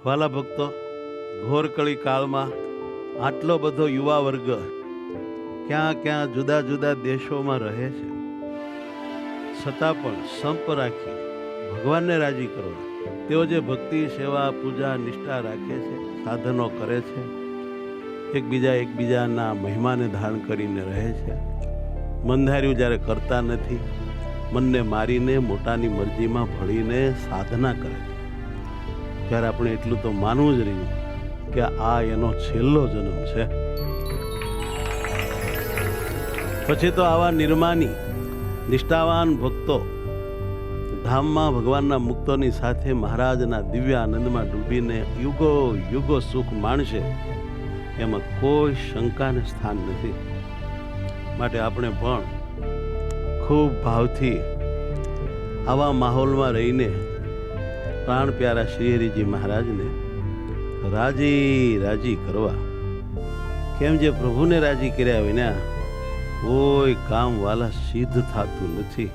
વાલા ભક્તો, ઘોરકળી કાળમાં આટલો બધો યુવા વર્ગ ક્યાં ક્યાં જુદા જુદા દેશોમાં રહે છે, છતાં પણ સંપ રાખી ભગવાનને રાજી કરવા તેઓ જે ભક્તિ, સેવા, પૂજા, નિષ્ઠા રાખે છે, સાધનો કરે છે, એકબીજાના મહિમાને ધારણ કરીને રહે છે. મનધાર્યું જ્યારે કરતા નથી, મનને મારીને મોટાની મરજીમાં ભળીને સાધના કરે છે, ત્યારે આપણે એટલું તો માનવું જ રહ્યું કે આ એનો છેલ્લો જન્મ છે. પછી તો આવા નિર્માની નિષ્ઠાવાન ભક્તો ધામમાં ભગવાનના મુક્તોની સાથે મહારાજના દિવ્ય આનંદમાં ડૂબીને યુગો યુગો સુખ માણશે, એમાં કોઈ શંકાને સ્થાન નથી. માટે આપણે પણ ખૂબ ભાવથી આવા માહોલમાં રહીને પ્રાણ પ્યારા શ્રી હરિજી મહારાજને રાજી કરવા, કેમ જે પ્રભુને રાજી કર્યા વિના કોઈ કામ વાલા સિદ્ધ થતું નથી.